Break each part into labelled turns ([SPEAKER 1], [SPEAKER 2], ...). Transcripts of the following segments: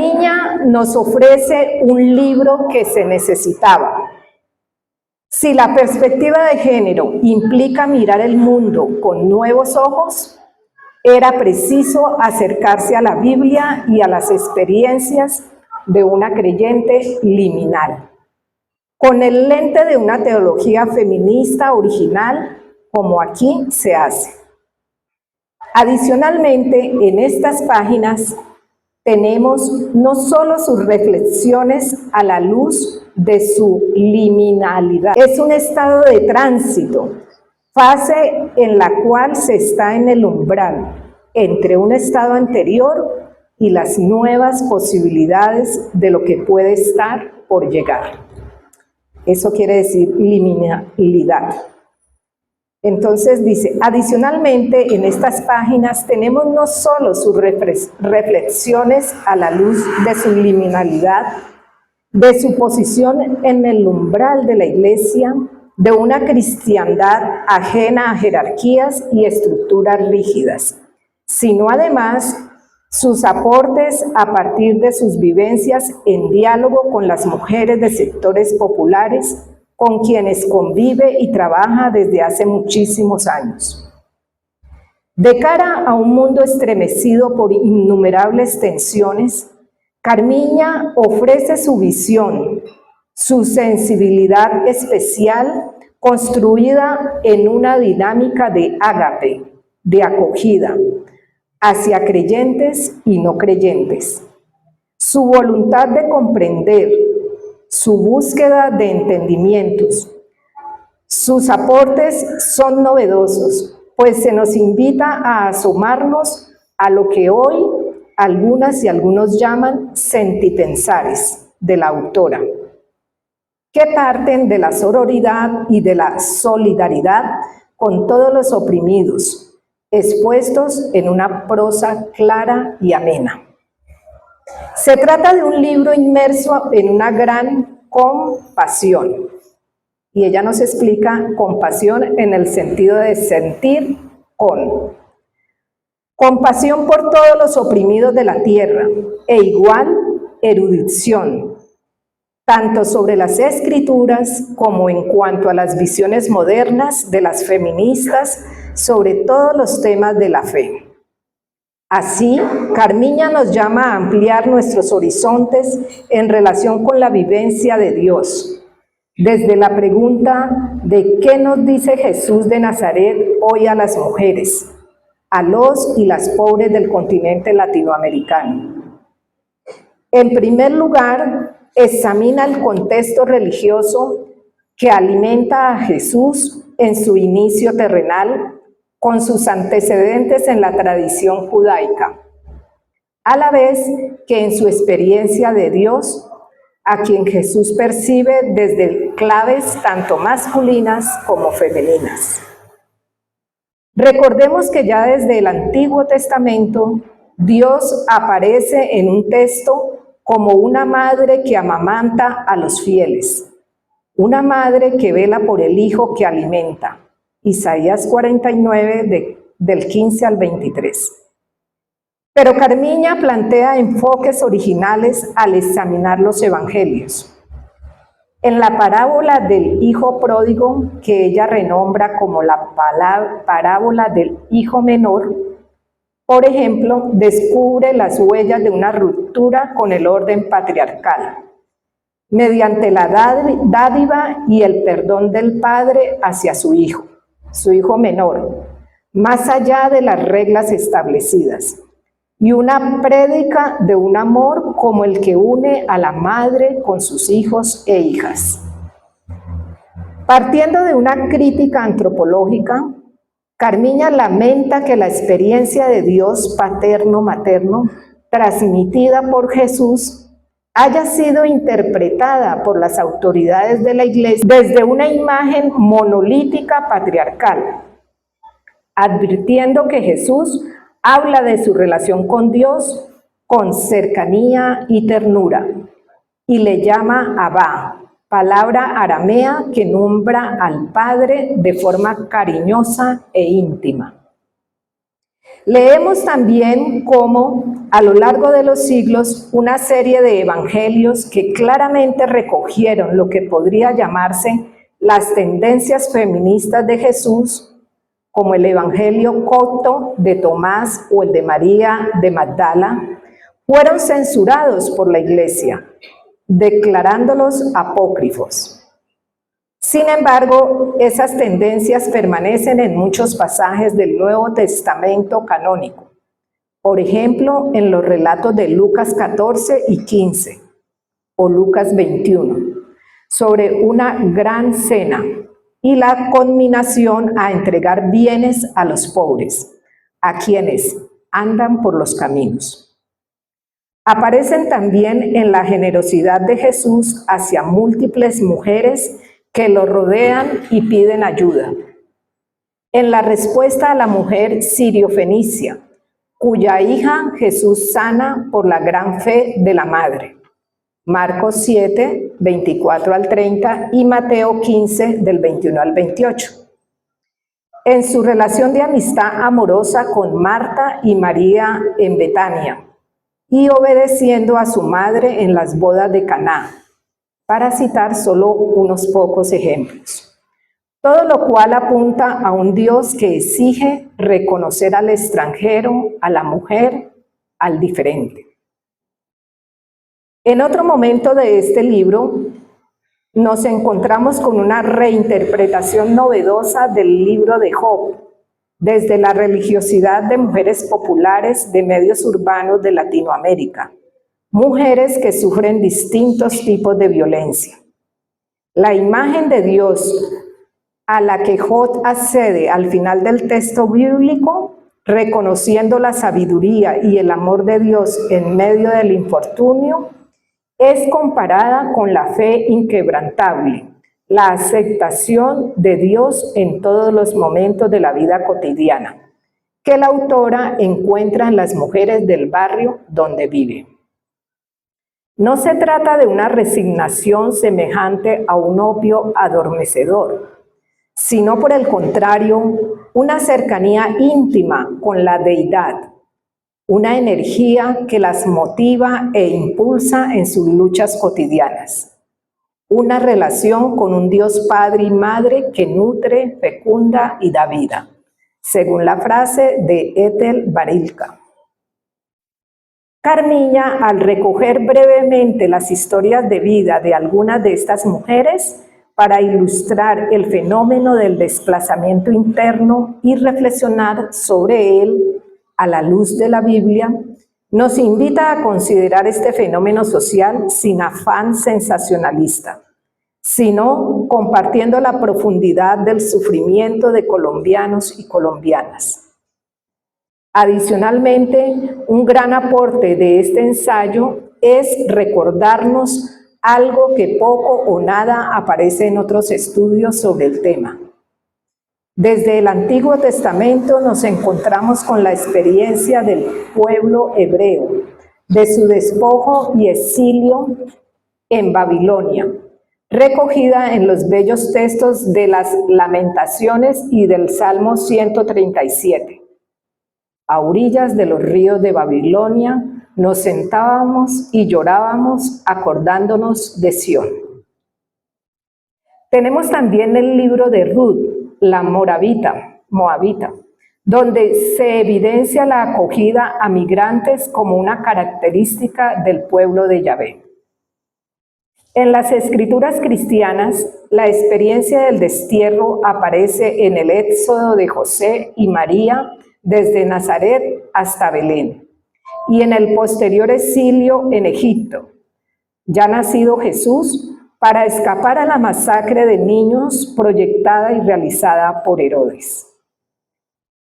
[SPEAKER 1] Carmiña nos ofrece un libro que se necesitaba. Si la perspectiva de género implica mirar el mundo con nuevos ojos, era preciso acercarse a la Biblia y a las experiencias de una creyente liminal, con el lente de una teología feminista original, como aquí se hace. Adicionalmente, en estas páginas tenemos no solo sus reflexiones a la luz de su liminalidad, es un estado de tránsito, fase en la cual se está en el umbral entre un estado anterior y las nuevas posibilidades de lo que puede estar por llegar. Eso quiere decir liminalidad. Entonces dice, adicionalmente en estas páginas tenemos no solo sus reflexiones a la luz de su liminalidad, de su posición en el umbral de la iglesia, de una cristiandad ajena a jerarquías y estructuras rígidas, sino además sus aportes a partir de sus vivencias en diálogo con las mujeres de sectores populares, con quienes convive y trabaja desde hace muchísimos años. De cara a un mundo estremecido por innumerables tensiones, Carmiña ofrece su visión, su sensibilidad especial, construida en una dinámica de ágape, de acogida, hacia creyentes y no creyentes. Su voluntad de comprender, su búsqueda de entendimientos. Sus aportes son novedosos, pues se nos invita a asomarnos a lo que hoy algunas y algunos llaman sentipensares de la autora, que parten de la sororidad y de la solidaridad con todos los oprimidos, expuestos en una prosa clara y amena. Se trata de un libro inmerso en una gran compasión, y ella nos explica compasión en el sentido de sentir con. Compasión por todos los oprimidos de la tierra, e igual erudición, tanto sobre las escrituras como en cuanto a las visiones modernas de las feministas sobre todos los temas de la fe. Así, Carmiña nos llama a ampliar nuestros horizontes en relación con la vivencia de Dios, desde la pregunta de ¿qué nos dice Jesús de Nazaret hoy a las mujeres, a los y las pobres del continente latinoamericano? En primer lugar, examina el contexto religioso que alimenta a Jesús en su inicio terrenal, con sus antecedentes en la tradición judaica, a la vez que en su experiencia de Dios, a quien Jesús percibe desde claves tanto masculinas como femeninas. Recordemos que ya desde el Antiguo Testamento, Dios aparece en un texto como una madre que amamanta a los fieles, una madre que vela por el hijo que alimenta. Isaías 49, del 15 al 23. Pero Carmiña plantea enfoques originales al examinar los evangelios. En la parábola del hijo pródigo, que ella renombra como la parábola del hijo menor, por ejemplo, descubre las huellas de una ruptura con el orden patriarcal, mediante la dádiva y el perdón del padre hacia su hijo menor, más allá de las reglas establecidas, y una prédica de un amor como el que une a la madre con sus hijos e hijas. Partiendo de una crítica antropológica, Carmiña lamenta que la experiencia de Dios paterno-materno, transmitida por Jesús, haya sido interpretada por las autoridades de la Iglesia desde una imagen monolítica patriarcal, advirtiendo que Jesús habla de su relación con Dios con cercanía y ternura, y le llama Abba, palabra aramea que nombra al Padre de forma cariñosa e íntima. Leemos también cómo a lo largo de los siglos una serie de evangelios que claramente recogieron lo que podría llamarse las tendencias feministas de Jesús, como el evangelio copto de Tomás o el de María de Magdala, fueron censurados por la Iglesia, declarándolos apócrifos. Sin embargo, esas tendencias permanecen en muchos pasajes del Nuevo Testamento canónico. Por ejemplo, en los relatos de Lucas 14 y 15 o Lucas 21, sobre una gran cena y la conminación a entregar bienes a los pobres, a quienes andan por los caminos. Aparecen también en la generosidad de Jesús hacia múltiples mujeres que lo rodean y piden ayuda. En la respuesta a la mujer sirio-fenicia, cuya hija Jesús sana por la gran fe de la madre. Marcos 7, 24 al 30 y Mateo 15, del 21 al 28. En su relación de amistad amorosa con Marta y María en Betania, y obedeciendo a su madre en las bodas de Caná, para citar solo unos pocos ejemplos. Todo lo cual apunta a un Dios que exige reconocer al extranjero, a la mujer, al diferente. En otro momento de este libro, nos encontramos con una reinterpretación novedosa del libro de Job, desde la religiosidad de mujeres populares de medios urbanos de Latinoamérica, mujeres que sufren distintos tipos de violencia. La imagen de Dios a la que Job accede al final del texto bíblico, reconociendo la sabiduría y el amor de Dios en medio del infortunio, es comparada con la fe inquebrantable, la aceptación de Dios en todos los momentos de la vida cotidiana, que la autora encuentra en las mujeres del barrio donde vive. No se trata de una resignación semejante a un opio adormecedor, sino por el contrario, una cercanía íntima con la deidad, una energía que las motiva e impulsa en sus luchas cotidianas. Una relación con un Dios Padre y Madre que nutre, fecunda y da vida, según la frase de Ethel Barilka. Carmiña, al recoger brevemente las historias de vida de algunas de estas mujeres, para ilustrar el fenómeno del desplazamiento interno y reflexionar sobre él a la luz de la Biblia, nos invita a considerar este fenómeno social sin afán sensacionalista, sino compartiendo la profundidad del sufrimiento de colombianos y colombianas. Adicionalmente, un gran aporte de este ensayo es recordarnos algo que poco o nada aparece en otros estudios sobre el tema. Desde el Antiguo Testamento nos encontramos con la experiencia del pueblo hebreo, de su despojo y exilio en Babilonia, recogida en los bellos textos de las Lamentaciones y del Salmo 137. A orillas de los ríos de Babilonia nos sentábamos y llorábamos acordándonos de Sión. Tenemos también el libro de Ruth, la moabita, donde se evidencia la acogida a migrantes como una característica del pueblo de Yahvé. En las escrituras cristianas, la experiencia del destierro aparece en el éxodo de José y María desde Nazaret hasta Belén, y en el posterior exilio en Egipto, ya nacido Jesús, para escapar a la masacre de niños proyectada y realizada por Herodes.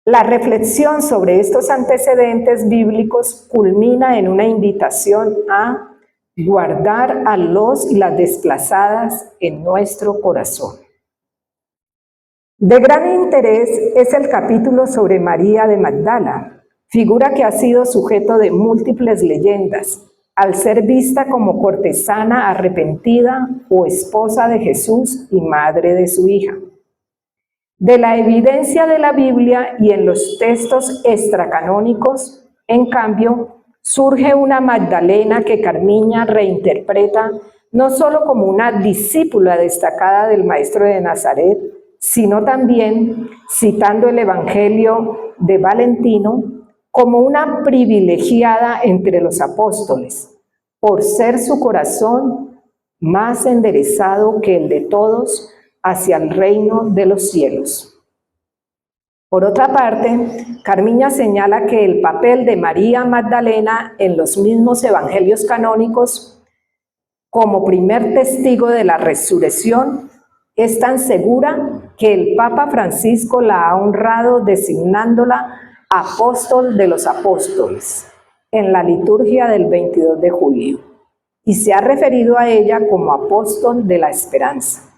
[SPEAKER 1] La reflexión sobre estos antecedentes bíblicos culmina en una invitación a guardar a los y las desplazadas en nuestro corazón. De gran interés es el capítulo sobre María de Magdala, figura que ha sido sujeto de múltiples leyendas, al ser vista como cortesana arrepentida o esposa de Jesús y madre de su hija. De la evidencia de la Biblia y en los textos extracanónicos, en cambio, surge una Magdalena que Carmiña reinterpreta no solo como una discípula destacada del Maestro de Nazaret, sino también, citando el Evangelio de Valentino, como una privilegiada entre los apóstoles, por ser su corazón más enderezado que el de todos hacia el reino de los cielos. Por otra parte, Carmiña señala que el papel de María Magdalena en los mismos evangelios canónicos, como primer testigo de la resurrección, es tan segura que el Papa Francisco la ha honrado designándola apóstol de los apóstoles en la liturgia del 22 de julio y se ha referido a ella como apóstol de la esperanza.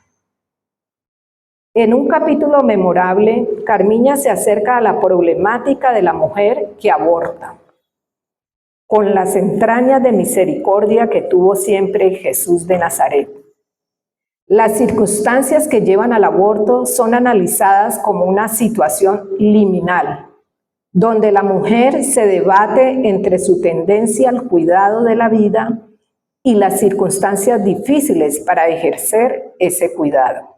[SPEAKER 1] En un capítulo memorable, Carmiña se acerca a la problemática de la mujer que aborta, con las entrañas de misericordia que tuvo siempre Jesús de Nazaret. Las circunstancias que llevan al aborto son analizadas como una situación liminal, donde la mujer se debate entre su tendencia al cuidado de la vida y las circunstancias difíciles para ejercer ese cuidado.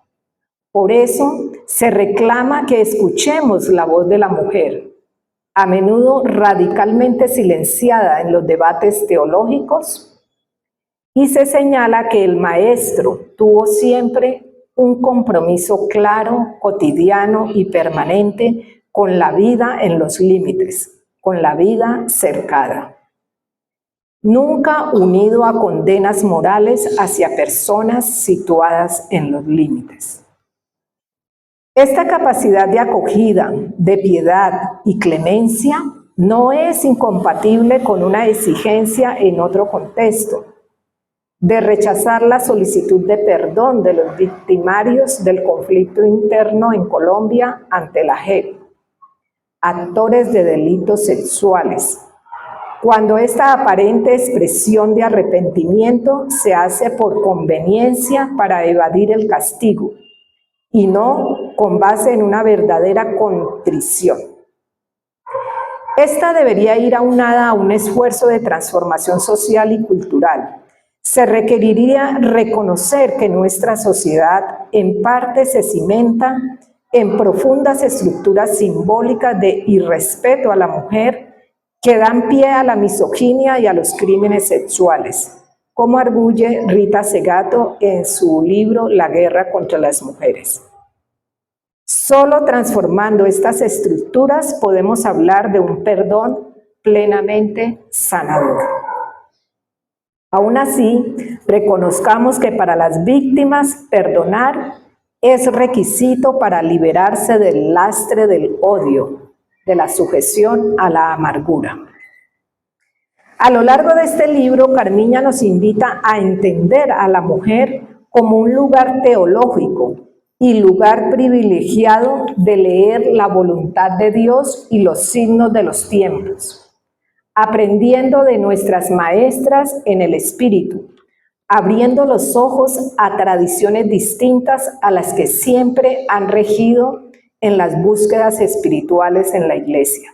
[SPEAKER 1] Por eso se reclama que escuchemos la voz de la mujer, a menudo radicalmente silenciada en los debates teológicos, y se señala que el maestro tuvo siempre un compromiso claro, cotidiano y permanente con la vida en los límites, con la vida cercada. Nunca unido a condenas morales hacia personas situadas en los límites. Esta capacidad de acogida, de piedad y clemencia no es incompatible con una exigencia en otro contexto, de rechazar la solicitud de perdón de los victimarios del conflicto interno en Colombia ante la JEP, actores de delitos sexuales, cuando esta aparente expresión de arrepentimiento se hace por conveniencia para evadir el castigo, y no con base en una verdadera contrición. Esta debería ir aunada a un esfuerzo de transformación social y cultural. Se requeriría reconocer que nuestra sociedad en parte se cimenta en profundas estructuras simbólicas de irrespeto a la mujer que dan pie a la misoginia y a los crímenes sexuales, como arguye Rita Segato en su libro La guerra contra las mujeres. Solo transformando estas estructuras podemos hablar de un perdón plenamente sanador. Aún así, reconozcamos que para las víctimas perdonar es requisito para liberarse del lastre del odio, de la sujeción a la amargura. A lo largo de este libro, Carmiña nos invita a entender a la mujer como un lugar teológico y lugar privilegiado de leer la voluntad de Dios y los signos de los tiempos, aprendiendo de nuestras maestras en el espíritu, abriendo los ojos a tradiciones distintas a las que siempre han regido en las búsquedas espirituales en la Iglesia.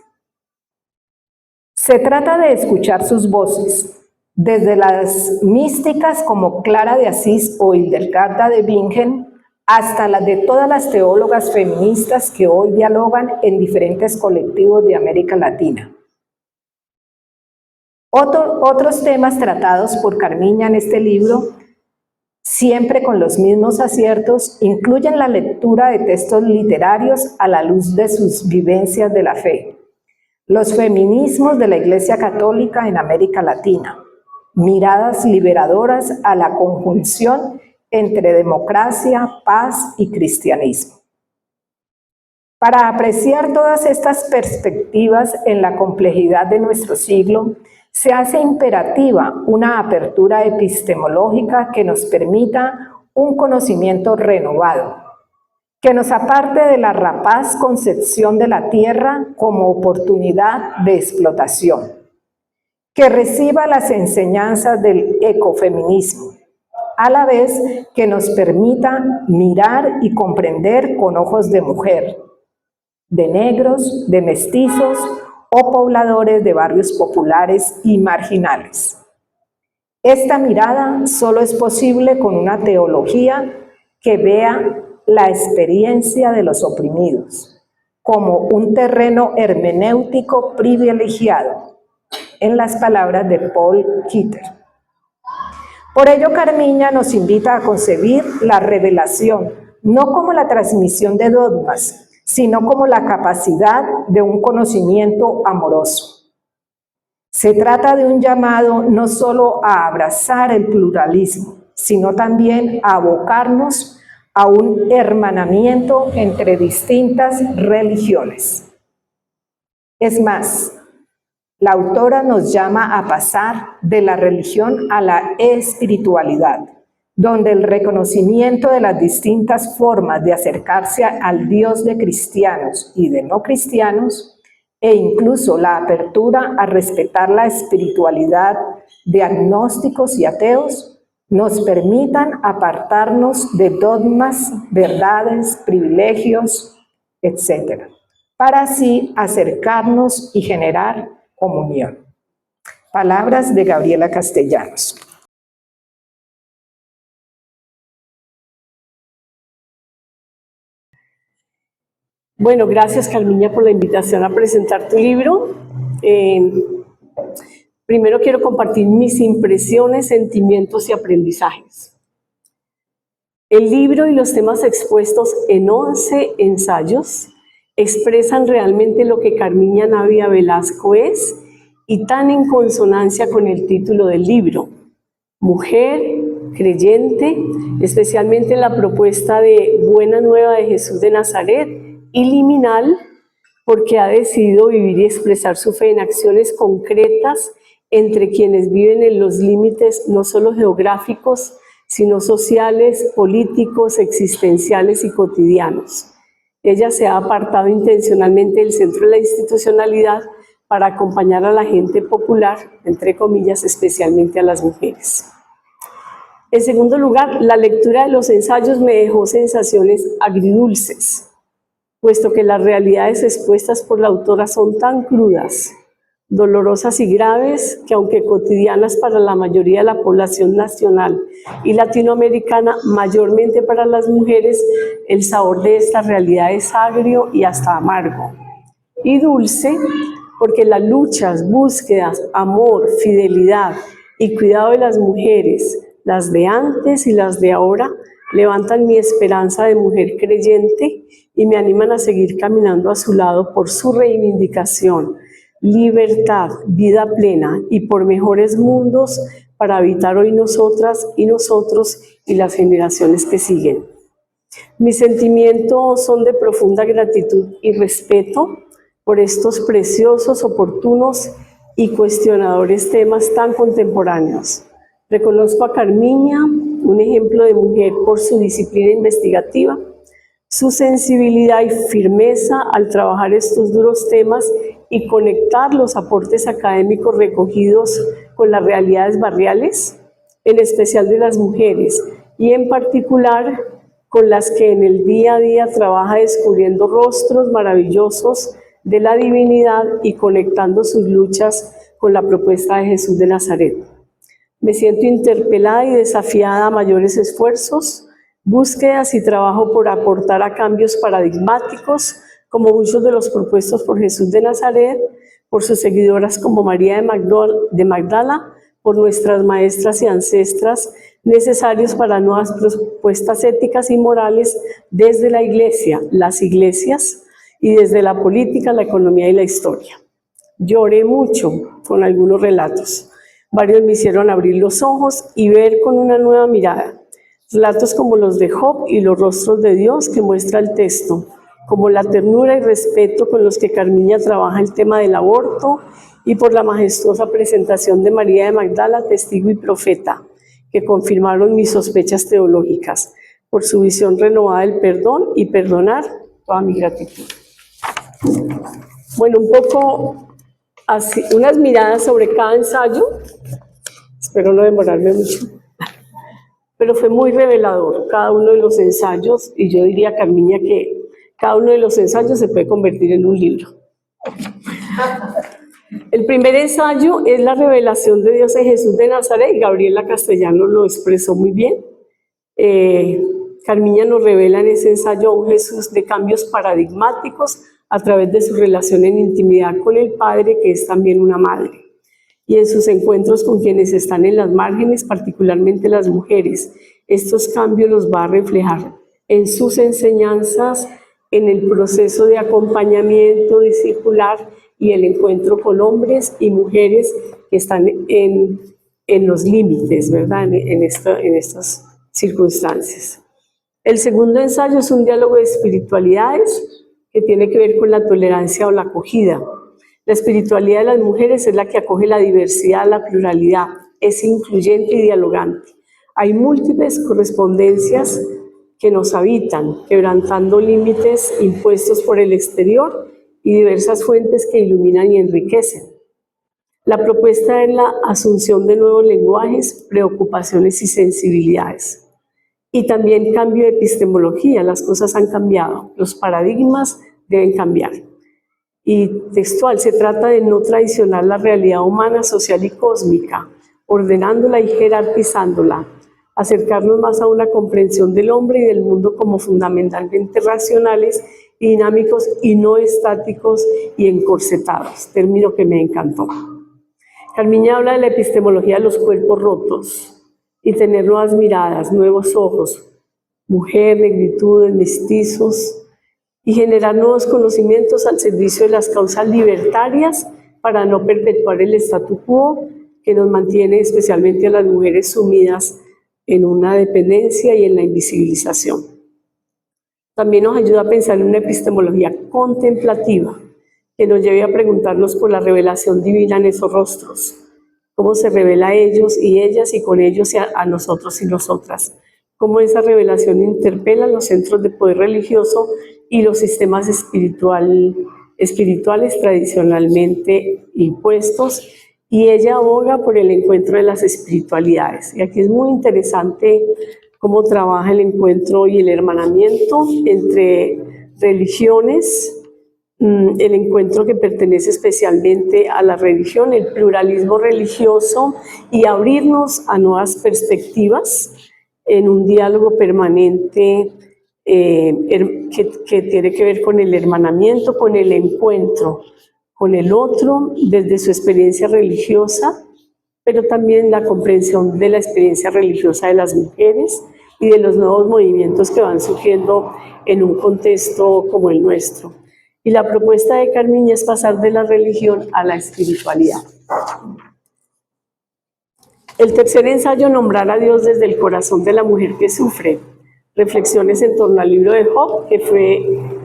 [SPEAKER 1] Se trata de escuchar sus voces, desde las místicas como Clara de Asís o Hildegarda de Bingen, hasta las de todas las teólogas feministas que hoy dialogan en diferentes colectivos de América Latina. Otros temas tratados por Carmiña en este libro, siempre con los mismos aciertos, incluyen la lectura de textos literarios a la luz de sus vivencias de la fe, los feminismos de la Iglesia Católica en América Latina, miradas liberadoras a la conjunción entre democracia, paz y cristianismo. Para apreciar todas estas perspectivas en la complejidad de nuestro siglo, se hace imperativa una apertura epistemológica que nos permita un conocimiento renovado, que nos aparte de la rapaz concepción de la tierra como oportunidad de explotación, que reciba las enseñanzas del ecofeminismo, a la vez que nos permita mirar y comprender con ojos de mujer, de negros, de mestizos o pobladores de barrios populares y marginales. Esta mirada solo es posible con una teología que vea la experiencia de los oprimidos como un terreno hermenéutico privilegiado, en las palabras de Paul Kitter. Por ello, Carmiña nos invita a concebir la revelación, no como la transmisión de dogmas, sino como la capacidad de un conocimiento amoroso. Se trata de un llamado no solo a abrazar el pluralismo, sino también a abocarnos a un hermanamiento entre distintas religiones. Es más, la autora nos llama a pasar de la religión a la espiritualidad, donde el reconocimiento de las distintas formas de acercarse al Dios de cristianos y de no cristianos, e incluso la apertura a respetar la espiritualidad de agnósticos y ateos, nos permitan apartarnos de dogmas, verdades, privilegios, etc., para así acercarnos y generar comunión. Palabras de Gabriela Castellanos.
[SPEAKER 2] Bueno, gracias Carmiña por la invitación a presentar tu libro. Primero quiero compartir mis impresiones, sentimientos y aprendizajes. El libro y los temas expuestos en 11 ensayos expresan realmente lo que Carmiña Navia Velasco es y tan en consonancia con el título del libro. Mujer, creyente, especialmente en la propuesta de Buena Nueva de Jesús de Nazaret, y liminal, porque ha decidido vivir y expresar su fe en acciones concretas entre quienes viven en los límites no solo geográficos, sino sociales, políticos, existenciales y cotidianos. Ella se ha apartado intencionalmente del centro de la institucionalidad para acompañar a la gente popular, entre comillas, especialmente a las mujeres. En segundo lugar, la lectura de los ensayos me dejó sensaciones agridulces, puesto que las realidades expuestas por la autora son tan crudas, dolorosas y graves, que aunque cotidianas para la mayoría de la población nacional y latinoamericana, mayormente para las mujeres, el sabor de esta realidad es agrio y hasta amargo. Y dulce, porque las luchas, búsquedas, amor, fidelidad y cuidado de las mujeres, las de antes y las de ahora, levantan mi esperanza de mujer creyente y me animan a seguir caminando a su lado por su reivindicación, libertad, vida plena y por mejores mundos para habitar hoy nosotras y nosotros y las generaciones que siguen. Mis sentimientos son de profunda gratitud y respeto por estos preciosos, oportunos y cuestionadores temas tan contemporáneos. Reconozco a Carmiña, un ejemplo de mujer por su disciplina investigativa, su sensibilidad y firmeza al trabajar estos duros temas y conectar los aportes académicos recogidos con las realidades barriales, en especial de las mujeres, y en particular con las que en el día a día trabaja descubriendo rostros maravillosos de la divinidad y conectando sus luchas con la propuesta de Jesús de Nazaret. Me siento interpelada y desafiada a mayores esfuerzos, búsquedas y trabajo por aportar a cambios paradigmáticos, como muchos de los propuestos por Jesús de Nazaret, por sus seguidoras como María de Magdala, por nuestras maestras y ancestras, necesarios para nuevas propuestas éticas y morales desde la Iglesia, las iglesias, y desde la política, la economía y la historia. Lloré mucho con algunos relatos. Varios me hicieron abrir los ojos y ver con una nueva mirada. Relatos como los de Job y los rostros de Dios que muestra el texto, como la ternura y respeto con los que Carmiña trabaja el tema del aborto, y por la majestuosa presentación de María de Magdala, testigo y profeta, que confirmaron mis sospechas teológicas, por su visión renovada del perdón y perdonar, toda mi gratitud. Bueno, un poco así, unas miradas sobre cada ensayo, espero no demorarme mucho. pero fue muy revelador cada uno de los ensayos, y yo diría, Carmiña, que cada uno de los ensayos se puede convertir en un libro. El primer ensayo es la revelación de Dios en Jesús de Nazaret, y Gabriela Castellano lo expresó muy bien. Carmiña nos revela en ese ensayo a un Jesús de cambios paradigmáticos a través de su relación en intimidad con el Padre, que es también una madre, y en sus encuentros con quienes están en las márgenes, particularmente las mujeres. Estos cambios los va a reflejar en sus enseñanzas, en el proceso de acompañamiento discipular y el encuentro con hombres y mujeres que están en los límites, ¿verdad? En estas circunstancias. El segundo ensayo es un diálogo de espiritualidades que tiene que ver con la tolerancia o la acogida. La espiritualidad de las mujeres es la que acoge la diversidad, la pluralidad, es incluyente y dialogante. Hay múltiples correspondencias que nos habitan, quebrantando límites impuestos por el exterior y diversas fuentes que iluminan y enriquecen. La propuesta es la asunción de nuevos lenguajes, preocupaciones y sensibilidades. Y también cambio de epistemología, las cosas han cambiado, los paradigmas deben cambiar. Y textual, se trata de no traicionar la realidad humana, social y cósmica, ordenándola y jerarquizándola, acercarnos más a una comprensión del hombre y del mundo como fundamentalmente racionales, dinámicos y no estáticos y encorsetados, término que me encantó. Carmiña habla de la epistemología de los cuerpos rotos y tener nuevas miradas, nuevos ojos, mujer, negritudes, mestizos, y generar nuevos conocimientos al servicio de las causas libertarias para no perpetuar el statu quo que nos mantiene especialmente a las mujeres sumidas en una dependencia y en la invisibilización. También nos ayuda a pensar en una epistemología contemplativa que nos lleve a preguntarnos por la revelación divina en esos rostros, cómo se revela a ellos y ellas y con ellos y a nosotros y nosotras, cómo esa revelación interpela los centros de poder religioso y los sistemas espirituales tradicionalmente impuestos, y ella aboga por el encuentro de las espiritualidades. Y aquí es muy interesante cómo trabaja el encuentro y el hermanamiento entre religiones, el encuentro que pertenece especialmente a la religión, el pluralismo religioso y abrirnos a nuevas perspectivas en un diálogo permanente que tiene que ver con el hermanamiento, con el encuentro con el otro desde su experiencia religiosa, pero también la comprensión de la experiencia religiosa de las mujeres y de los nuevos movimientos que van surgiendo en un contexto como el nuestro. Y la propuesta de Carmiña es pasar de la religión a la espiritualidad. El tercer ensayo, nombrar a Dios desde el corazón de la mujer que sufre. Reflexiones en torno al libro de Job, que fue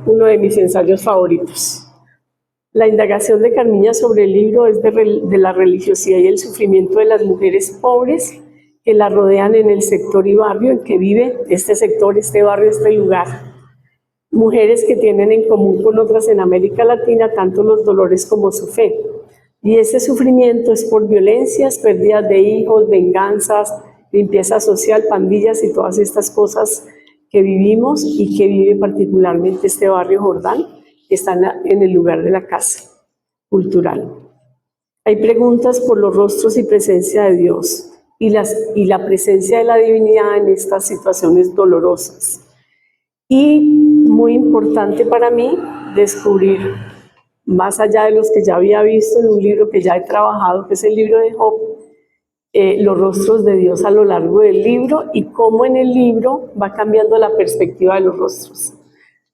[SPEAKER 2] uno de mis ensayos favoritos. La indagación de Carmiña sobre el libro es de la religiosidad y el sufrimiento de las mujeres pobres que la rodean en el sector y barrio en que vive este sector, este barrio, este lugar. Mujeres que tienen en común con otras en América Latina tanto los dolores como su fe. Y ese sufrimiento es por violencias, pérdidas de hijos, venganzas, limpieza social, pandillas y todas estas cosas que vivimos y que vive particularmente este barrio Jordán, que está en el lugar de la casa cultural. Hay preguntas por los rostros y presencia de Dios y la presencia de la divinidad en estas situaciones dolorosas. Y muy importante para mí descubrir, más allá de los que ya había visto en un libro que ya he trabajado, que es el libro de Job, los rostros de Dios a lo largo del libro y cómo en el libro va cambiando la perspectiva de los rostros.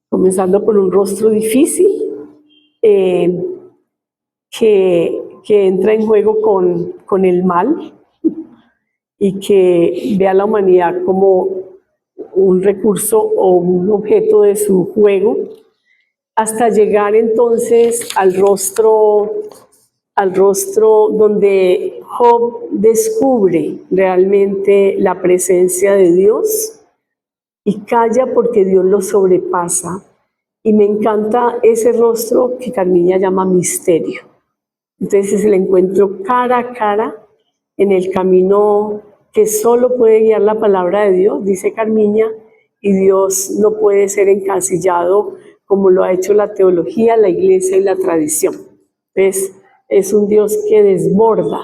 [SPEAKER 2] Comenzando por un rostro difícil que entra en juego con el mal y que ve a la humanidad como un recurso o un objeto de su juego, hasta llegar entonces al rostro donde Job descubre realmente la presencia de Dios y calla porque Dios lo sobrepasa. Y me encanta ese rostro que Carmiña llama misterio. Entonces es el encuentro cara a cara en el camino que solo puede guiar la palabra de Dios, dice Carmiña, y Dios no puede ser encasillado como lo ha hecho la teología, la iglesia y la tradición. Es un Dios que desborda.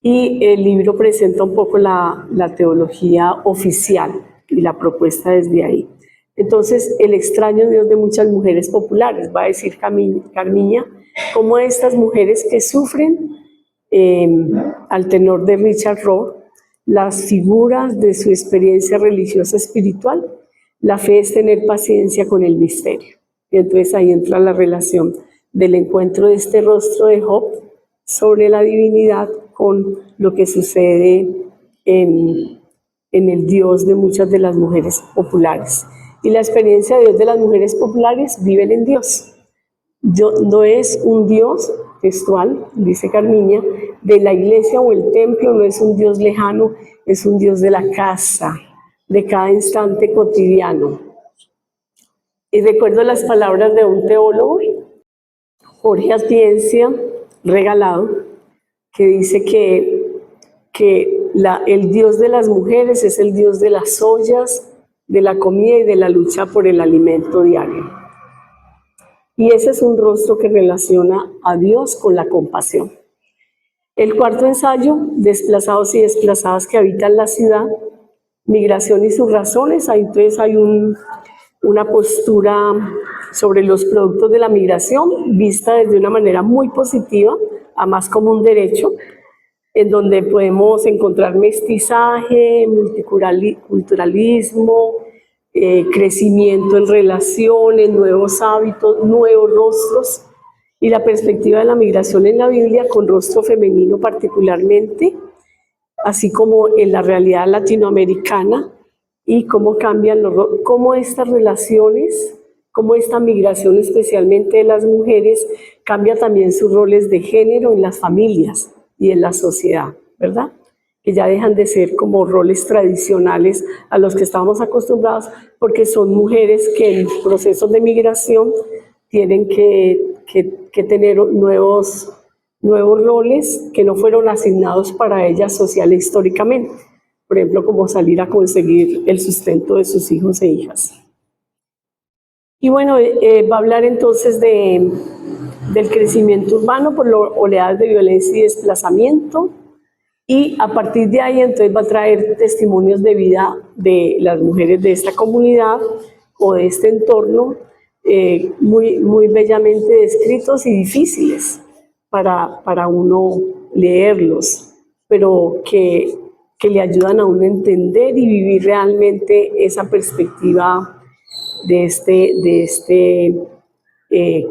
[SPEAKER 2] Y el libro presenta un poco la teología oficial y la propuesta desde ahí. Entonces, el extraño Dios de muchas mujeres populares, va a decir Carmiña, como estas mujeres que sufren, al tenor de Richard Rohr, las figuras de su experiencia religiosa espiritual. La fe es tener paciencia con el misterio. Y entonces ahí entra la relación del encuentro de este rostro de Job sobre la divinidad con lo que sucede en el Dios de muchas de las mujeres populares. Y la experiencia de Dios de las mujeres populares viven en Dios. No es un Dios textual, dice Carmiña, de la iglesia o el templo, no es un Dios lejano, es un Dios de la casa, de cada instante cotidiano. Y recuerdo las palabras de un teólogo, Jorge Atienza Regalado, que dice que el Dios de las mujeres es el Dios de las ollas, de la comida y de la lucha por el alimento diario. Y ese es un rostro que relaciona a Dios con la compasión. El cuarto ensayo, desplazados y desplazadas que habitan la ciudad, migración y sus razones. Ahí entonces hay una postura sobre los productos de la migración vista desde una manera muy positiva, además como un derecho, en donde podemos encontrar mestizaje, multiculturalismo, crecimiento en relaciones, nuevos hábitos, nuevos rostros, y la perspectiva de la migración en la Biblia con rostro femenino particularmente, así como en la realidad latinoamericana, y cómo cambian cómo estas relaciones, cómo esta migración especialmente de las mujeres cambia también sus roles de género en las familias y en la sociedad, ¿verdad? Que ya dejan de ser como roles tradicionales a los que estábamos acostumbrados, porque son mujeres que en procesos de migración tienen que tener nuevos roles que no fueron asignados para ellas social e históricamente. Por ejemplo, como salir a conseguir el sustento de sus hijos e hijas. Y bueno, va a hablar entonces del crecimiento urbano por oleadas de violencia y desplazamiento. Y a partir de ahí entonces va a traer testimonios de vida de las mujeres de esta comunidad o de este entorno, muy, muy bellamente descritos y difíciles para uno leerlos, pero que le ayudan a uno entender y vivir realmente esa perspectiva de este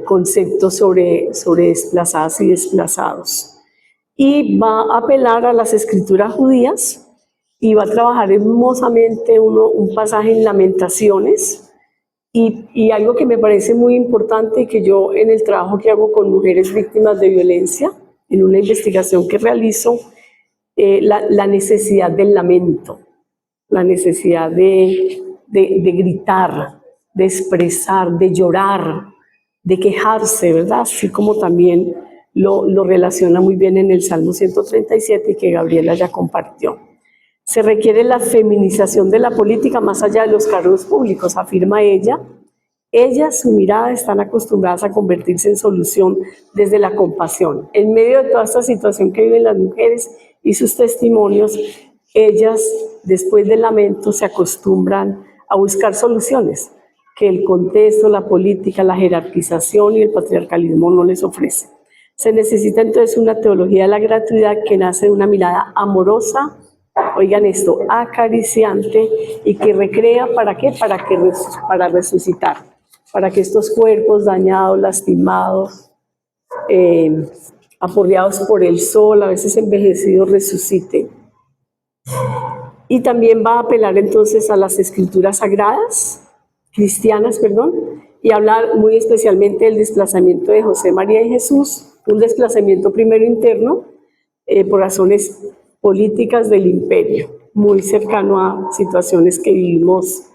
[SPEAKER 2] concepto sobre desplazadas y desplazados. Y va a apelar a las escrituras judías y va a trabajar hermosamente un pasaje en Lamentaciones y algo que me parece muy importante y que yo en el trabajo que hago con mujeres víctimas de violencia, en una investigación que realizo, la necesidad del lamento, la necesidad de gritar, de expresar, de llorar, de quejarse, ¿verdad? Así como también lo relaciona muy bien en el Salmo 137 que Gabriela ya compartió. Se requiere la feminización de la política más allá de los cargos públicos, afirma ella. Ellas, su mirada, están acostumbradas a convertirse en solución desde la compasión. En medio de toda esta situación que viven las mujeres y sus testimonios, ellas, después del lamento, se acostumbran a buscar soluciones que el contexto, la política, la jerarquización y el patriarcalismo no les ofrecen. Se necesita entonces una teología de la gratuidad que nace de una mirada amorosa, oigan esto, acariciante y que recrea, ¿para qué? Para resucitar, para que estos cuerpos dañados, lastimados, aporreados por el sol, a veces envejecidos, resuciten. Y también va a apelar entonces a las escrituras sagradas, cristianas, y hablar muy especialmente del desplazamiento de José, María y Jesús, un desplazamiento primero interno por razones políticas del imperio, muy cercano a situaciones que vivimos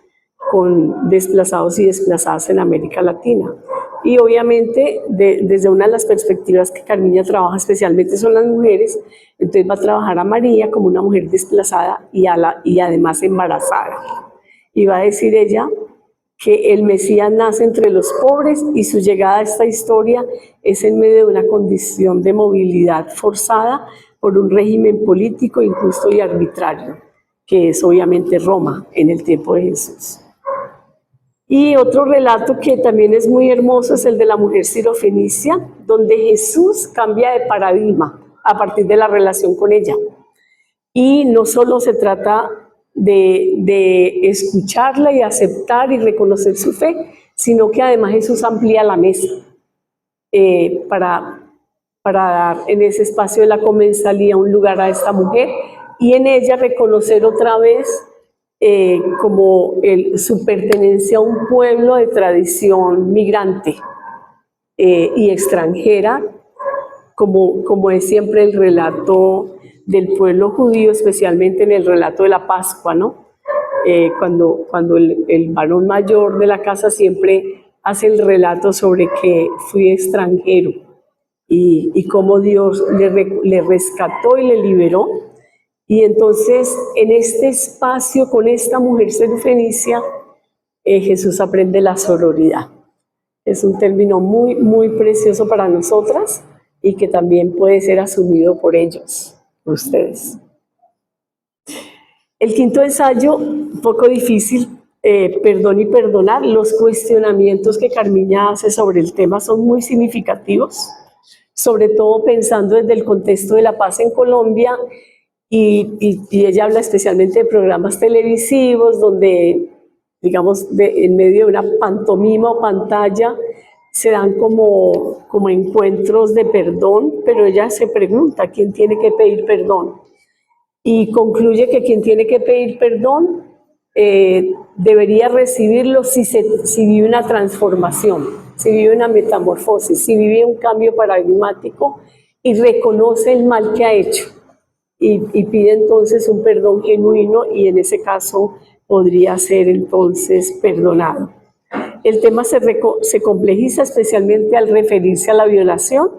[SPEAKER 2] con desplazados y desplazadas en América Latina. Y obviamente, desde una de las perspectivas que Carmiña trabaja especialmente son las mujeres, entonces va a trabajar a María como una mujer desplazada y además embarazada. Y va a decir ella que el Mesías nace entre los pobres y su llegada a esta historia es en medio de una condición de movilidad forzada por un régimen político injusto y arbitrario, que es obviamente Roma en el tiempo de Jesús. Y otro relato que también es muy hermoso es el de la mujer sirofenicia, donde Jesús cambia de paradigma a partir de la relación con ella. Y no solo se trata de escucharla y aceptar y reconocer su fe, sino que además Jesús amplía la mesa para dar en ese espacio de la comensalía un lugar a esta mujer y en ella reconocer otra vez como su pertenencia a un pueblo de tradición migrante y extranjera, como es siempre el relato del pueblo judío, especialmente en el relato de la Pascua, ¿no? Cuando el varón mayor de la casa siempre hace el relato sobre que fui extranjero y cómo Dios le rescató y le liberó. Y entonces, en este espacio, con esta mujer sirofenicia, Jesús aprende la sororidad. Es un término muy, muy precioso para nosotras y que también puede ser asumido por ellos, por ustedes. El quinto ensayo, un poco difícil, perdón y perdonar. Los cuestionamientos que Carmiña hace sobre el tema son muy significativos, sobre todo pensando desde el contexto de la paz en Colombia. Y ella habla especialmente de programas televisivos donde, digamos, en medio de una pantomima o pantalla se dan como encuentros de perdón, pero ella se pregunta quién tiene que pedir perdón y concluye que quien tiene que pedir perdón debería recibirlo si vive una transformación, si vive una metamorfosis, si vive un cambio paradigmático y reconoce el mal que ha hecho. Y pide entonces un perdón genuino y en ese caso podría ser entonces perdonado. El tema se complejiza especialmente al referirse a la violación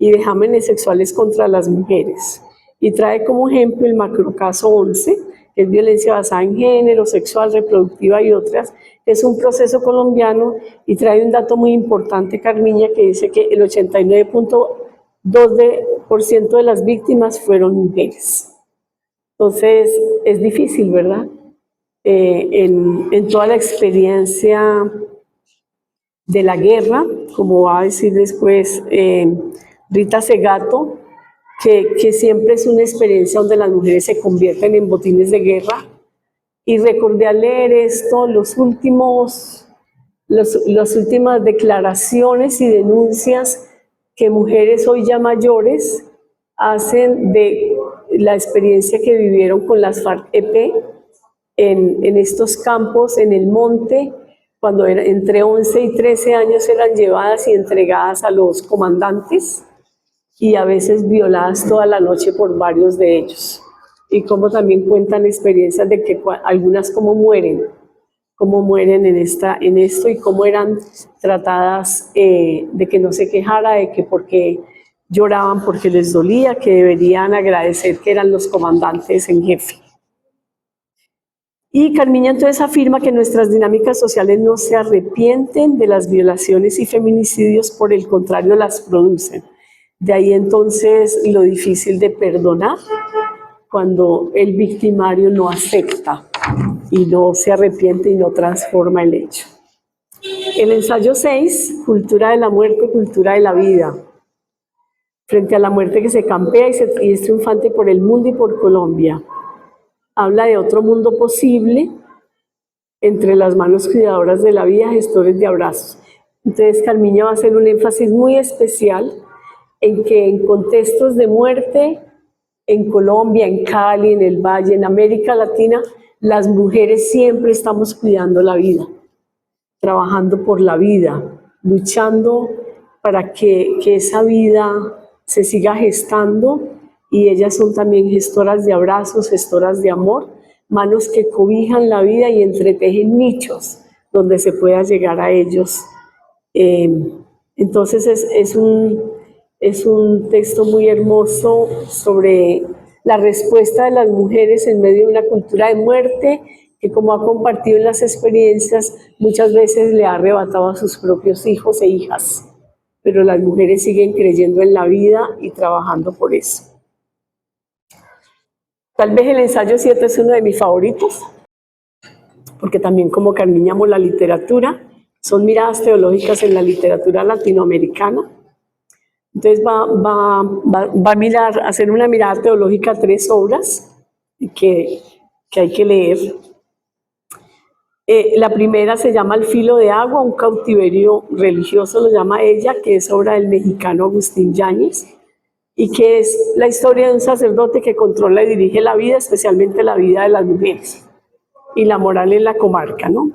[SPEAKER 2] y vejámenes sexuales contra las mujeres y trae como ejemplo el macrocaso 11, que es violencia basada en género, sexual, reproductiva y otras. Es un proceso colombiano y trae un dato muy importante, Carmiña, que dice que el 89.2% de las víctimas fueron mujeres. Entonces, es difícil, ¿verdad? En toda la experiencia de la guerra, como va a decir después Rita Segato, que siempre es una experiencia donde las mujeres se convierten en botines de guerra. Y recordé al leer esto, las últimas declaraciones y denuncias que mujeres hoy ya mayores hacen de la experiencia que vivieron con las FARC-EP en estos campos, en el monte, cuando entre 11 y 13 años eran llevadas y entregadas a los comandantes y a veces violadas toda la noche por varios de ellos. Y como también cuentan experiencias de que algunas cómo mueren en esto y cómo eran tratadas de que no se quejara, de que porque lloraban porque les dolía, que deberían agradecer que eran los comandantes en jefe. Y Carmiña entonces afirma que nuestras dinámicas sociales no se arrepienten de las violaciones y feminicidios, por el contrario las producen. De ahí entonces lo difícil de perdonar cuando el victimario no acepta y no se arrepiente y no transforma el hecho. El ensayo 6, cultura de la muerte, cultura de la vida. Frente a la muerte que se campea y es triunfante por el mundo y por Colombia. Habla de otro mundo posible entre las manos cuidadoras de la vida, gestores de abrazos. Entonces Carmiña va a hacer un énfasis muy especial en que en contextos de muerte, en Colombia, en Cali, en el Valle, en América Latina, las mujeres siempre estamos cuidando la vida, trabajando por la vida, luchando para que esa vida se siga gestando, y ellas son también gestoras de abrazos, gestoras de amor, manos que cobijan la vida y entretejen nichos donde se pueda llegar a ellos Entonces es un texto muy hermoso sobre la respuesta de las mujeres en medio de una cultura de muerte que, como ha compartido en las experiencias, muchas veces le ha arrebatado a sus propios hijos e hijas. Pero las mujeres siguen creyendo en la vida y trabajando por eso. Tal vez el ensayo 7 es uno de mis favoritos, porque también como Carmiña amo la literatura, son miradas teológicas en la literatura latinoamericana. Entonces va a hacer una mirada teológica a 3 obras que hay que leer. La primera se llama El filo de agua, un cautiverio religioso, lo llama ella, que es obra del mexicano Agustín Yáñez, y que es la historia de un sacerdote que controla y dirige la vida, especialmente la vida de las mujeres, y la moral en la comarca, ¿no?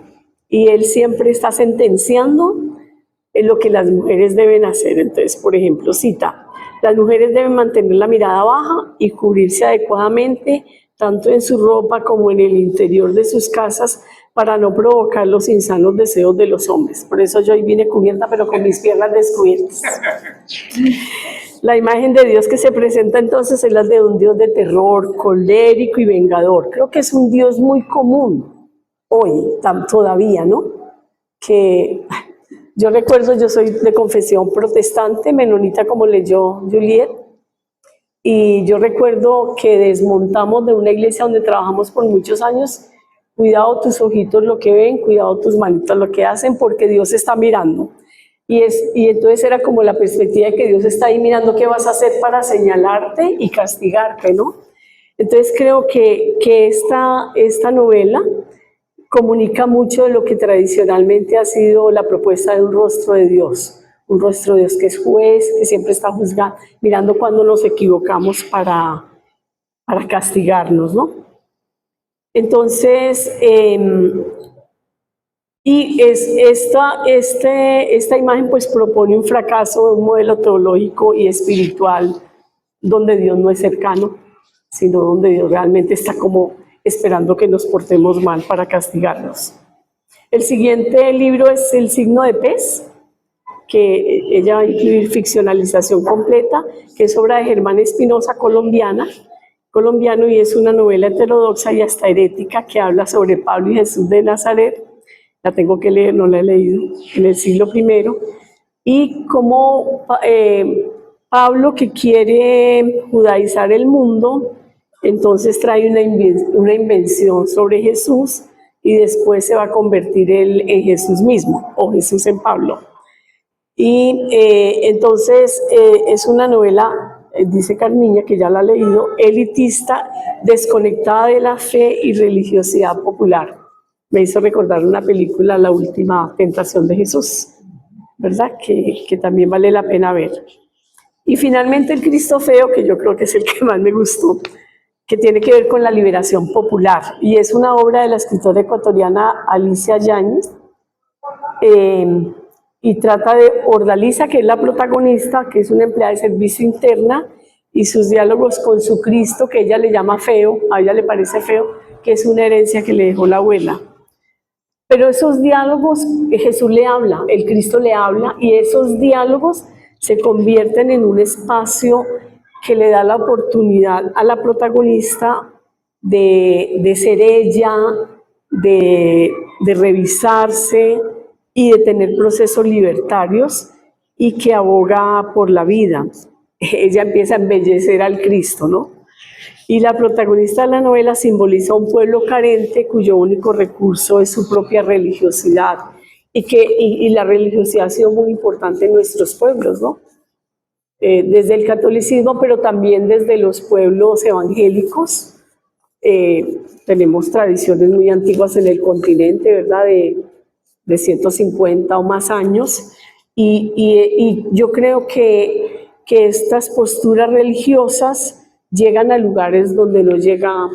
[SPEAKER 2] Y él siempre está sentenciando en lo que las mujeres deben hacer. Entonces, por ejemplo, cita: las mujeres deben mantener la mirada baja y cubrirse adecuadamente, tanto en su ropa como en el interior de sus casas, para no provocar los insanos deseos de los hombres. Por eso yo hoy vine cubierta, pero con mis piernas descubiertas. La imagen de Dios que se presenta entonces es la de un Dios de terror, colérico y vengador. Creo que es un Dios muy común hoy, todavía, ¿no? Que yo recuerdo, yo soy de confesión protestante, menonita, como leyó Juliet, y yo recuerdo que desmontamos de una iglesia donde trabajamos por muchos años: cuidado tus ojitos lo que ven, cuidado tus manitos lo que hacen, porque Dios está mirando. Y entonces era como la perspectiva de que Dios está ahí mirando qué vas a hacer para señalarte y castigarte, ¿no? Entonces creo que esta novela comunica mucho de lo que tradicionalmente ha sido la propuesta de un rostro de Dios. Un rostro de Dios que es juez, que siempre está juzgando, mirando cuando nos equivocamos para castigarnos, ¿no? Entonces, esta imagen pues propone un fracaso de un modelo teológico y espiritual donde Dios no es cercano, sino donde Dios realmente está como esperando que nos portemos mal para castigarnos. El siguiente libro es El signo de pez, que ella va a incluir ficcionalización completa, que es obra de Germán Espinosa, colombiano, y es una novela heterodoxa y hasta herética que habla sobre Pablo y Jesús de Nazaret. La tengo que leer, no la he leído, en el siglo I, y cómo Pablo, que quiere judaizar el mundo, entonces trae una invención sobre Jesús y después se va a convertir él en Jesús mismo, o Jesús en Pablo. Y entonces es una novela, dice Carmiña, que ya la ha leído, elitista, desconectada de la fe y religiosidad popular. Me hizo recordar una película, La última tentación de Jesús, ¿verdad? Que también vale la pena ver. Y finalmente El Cristo feo, que yo creo que es el que más me gustó, que tiene que ver con la liberación popular, y es una obra de la escritora ecuatoriana Alicia Yáñez, y trata de Ordaliza, que es la protagonista, que es una empleada de servicio interna, y sus diálogos con su Cristo, que ella le llama feo, a ella le parece feo, que es una herencia que le dejó la abuela. Pero esos diálogos, Jesús le habla, el Cristo le habla, y esos diálogos se convierten en un espacio que le da la oportunidad a la protagonista de ser ella, de revisarse y de tener procesos libertarios, y que aboga por la vida. Ella empieza a embellecer al Cristo, ¿no? Y la protagonista de la novela simboliza un pueblo carente cuyo único recurso es su propia religiosidad, y la religiosidad ha sido muy importante en nuestros pueblos, ¿no? Desde el catolicismo, pero también desde los pueblos evangélicos. Tenemos tradiciones muy antiguas en el continente, ¿verdad? De 150 o más años, y yo creo que estas posturas religiosas llegan a lugares donde no llega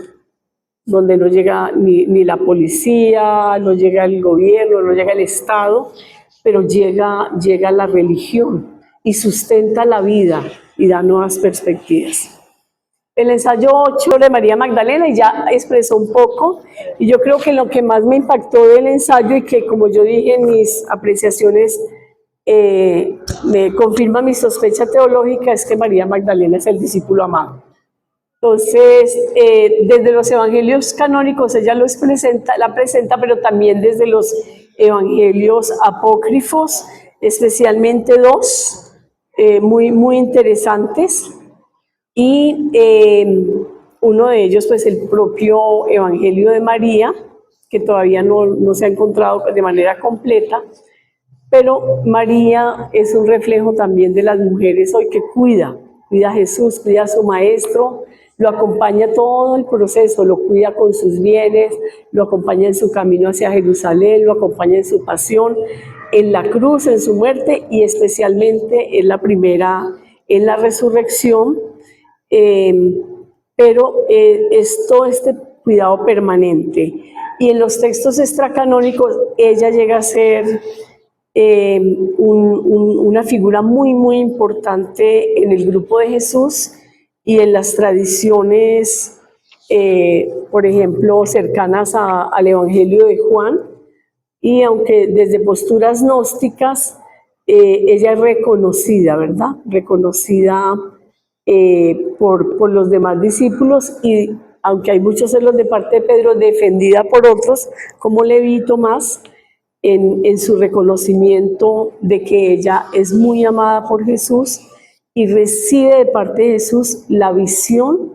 [SPEAKER 2] ni la policía, no llega el gobierno, no llega el Estado, pero llega la religión y sustenta la vida y da nuevas perspectivas. El ensayo 8 de María Magdalena, y ya expresó un poco, y yo creo que lo que más me impactó del ensayo, y que como yo dije en mis apreciaciones, me confirma mi sospecha teológica, es que María Magdalena es el discípulo amado. Entonces, desde los evangelios canónicos ella la presenta, pero también desde los evangelios apócrifos, especialmente dos, muy interesantes. Y uno de ellos, pues el propio Evangelio de María, que todavía no se ha encontrado de manera completa, pero María es un reflejo también de las mujeres hoy que cuida a Jesús, cuida a su maestro, lo acompaña todo el proceso, lo cuida con sus bienes, lo acompaña en su camino hacia Jerusalén, lo acompaña en su pasión, en la cruz, en su muerte y especialmente en la primera, en la resurrección, pero es todo este cuidado permanente. Y en los textos extracanónicos ella llega a ser una figura muy importante en el grupo de Jesús y en las tradiciones, por ejemplo, cercanas al Evangelio de Juan. Y aunque desde posturas gnósticas, ella es reconocida, ¿verdad? Reconocida por los demás discípulos y aunque hay muchos celos de parte de Pedro, defendida por otros, como Leví y Tomás, en su reconocimiento de que ella es muy amada por Jesús y recibe de parte de Jesús la visión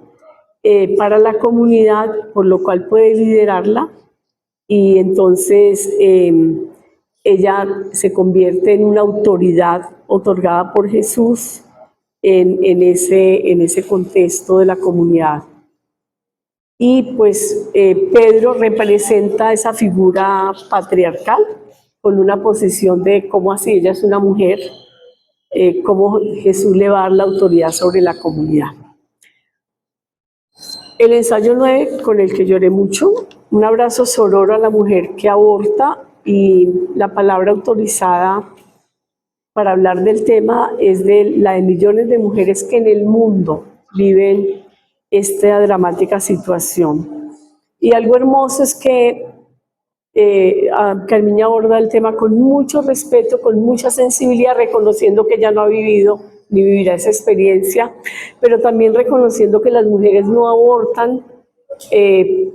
[SPEAKER 2] para la comunidad, por lo cual puede liderarla, y entonces ella se convierte en una autoridad otorgada por Jesús en ese contexto de la comunidad. Y pues Pedro representa esa figura patriarcal con una posición de cómo así ella es una mujer, cómo Jesús le va a dar la autoridad sobre la comunidad. El ensayo 9, con el que lloré mucho, un abrazo sororo a la mujer que aborta, y la palabra autorizada para hablar del tema es la de millones de mujeres que en el mundo viven esta dramática situación. Y algo hermoso es que Carmiña aborda el tema con mucho respeto, con mucha sensibilidad, reconociendo que ella no ha vivido ni vivirá esa experiencia, pero también reconociendo que las mujeres no abortan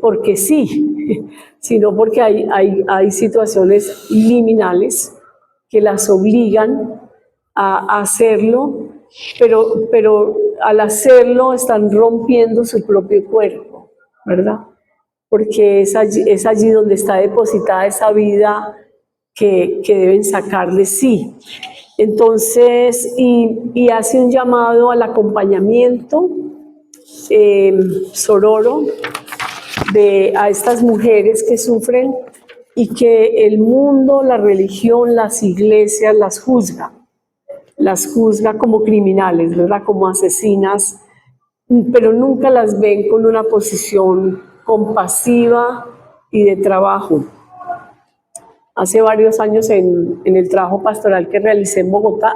[SPEAKER 2] porque sí, sino porque hay situaciones liminales que las obligan a hacerlo, pero al hacerlo están rompiendo su propio cuerpo, ¿verdad? Porque es allí donde está depositada esa vida que deben sacar de sí. Entonces, y hace un llamado al acompañamiento sororo a estas mujeres que sufren y que el mundo, la religión, las iglesias las juzga como criminales, ¿verdad? Como asesinas, pero nunca las ven con una posición compasiva y de trabajo. Hace varios años en el trabajo pastoral que realicé en Bogotá,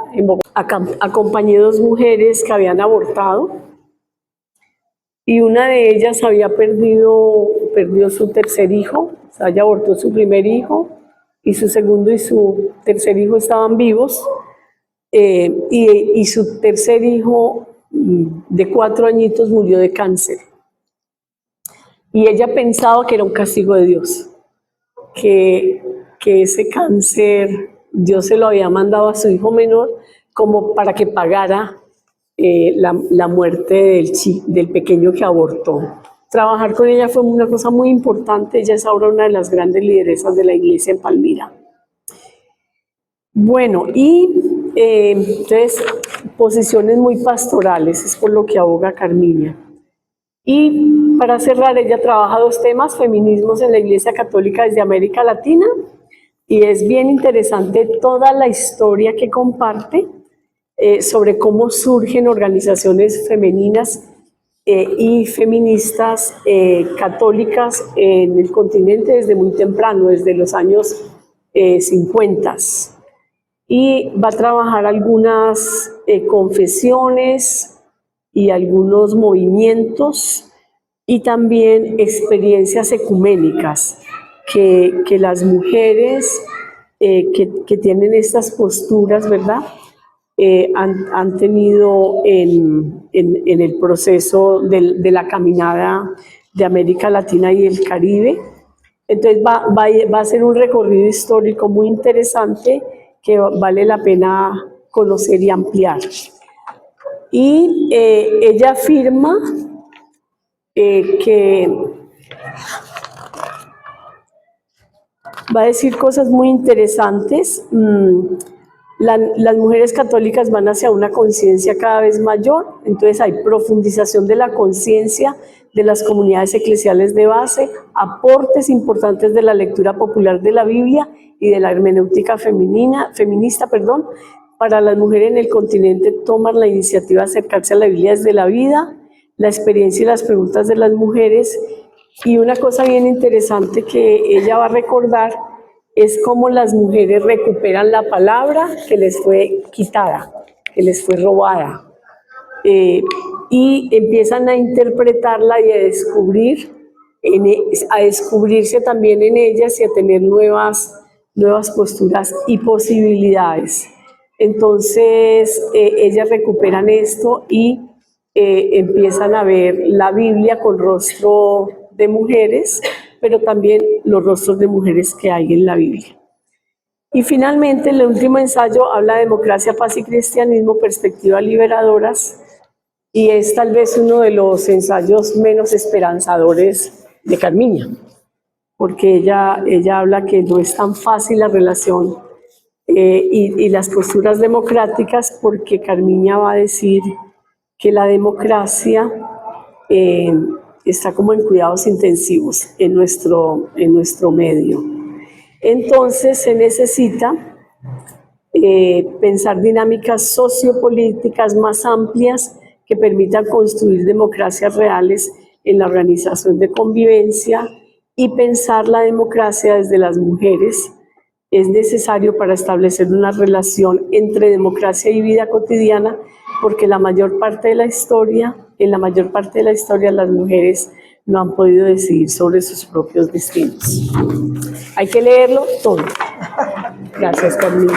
[SPEAKER 2] acompañé dos mujeres que habían abortado y una de ellas perdió su tercer hijo, o sea, ella abortó su primer hijo y su segundo y su tercer hijo estaban vivos, y su tercer hijo de 4 añitos murió de cáncer. Y ella pensaba que era un castigo de Dios, que ese cáncer Dios se lo había mandado a su hijo menor como para que pagara la muerte del pequeño que abortó. Trabajar con ella fue una cosa muy importante. Ella es ahora una de las grandes lideresas de la iglesia en Palmira. Bueno, y entonces posiciones muy pastorales, es por lo que aboga Carmiña. Y para cerrar, ella trabaja 2 temas: feminismos en la Iglesia Católica desde América Latina, y es bien interesante toda la historia que comparte sobre cómo surgen organizaciones femeninas y feministas católicas en el continente desde muy temprano, desde los años 50. Y va a trabajar algunas confesiones y algunos movimientos y también experiencias ecuménicas que las mujeres que tienen estas posturas, ¿verdad? Han tenido en el proceso de la caminada de América Latina y el Caribe. Entonces va a ser un recorrido histórico muy interesante que vale la pena conocer y ampliar. Y ella afirma que va a decir cosas muy interesantes. Las mujeres católicas van hacia una conciencia cada vez mayor, entonces hay profundización de la conciencia de las comunidades eclesiales de base, aportes importantes de la lectura popular de la Biblia y de la hermenéutica feminista, para las mujeres en el continente toman la iniciativa de acercarse a la Biblia desde la vida, la experiencia y las preguntas de las mujeres. Y una cosa bien interesante que ella va a recordar es cómo las mujeres recuperan la palabra que les fue quitada, que les fue robada, y empiezan a interpretarla y a descubrirse también en ellas y a tener nuevas posturas y posibilidades. Entonces, ellas recuperan esto y empiezan a ver la Biblia con rostro de mujeres, pero también los rostros de mujeres que hay en la Biblia. Y finalmente, el último ensayo habla de democracia, paz y cristianismo, perspectivas liberadoras, y es tal vez uno de los ensayos menos esperanzadores de Carmiña, porque ella habla que no es tan fácil la relación y las posturas democráticas, porque Carmiña va a decir que la democracia está como en cuidados intensivos en nuestro medio. Entonces se necesita pensar dinámicas sociopolíticas más amplias que permitan construir democracias reales en la organización de convivencia y pensar la democracia desde las mujeres. Es necesario para establecer una relación entre democracia y vida cotidiana, porque en la mayor parte de la historia las mujeres no han podido decidir sobre sus propios destinos. Hay que leerlo todo. Gracias, Carmina.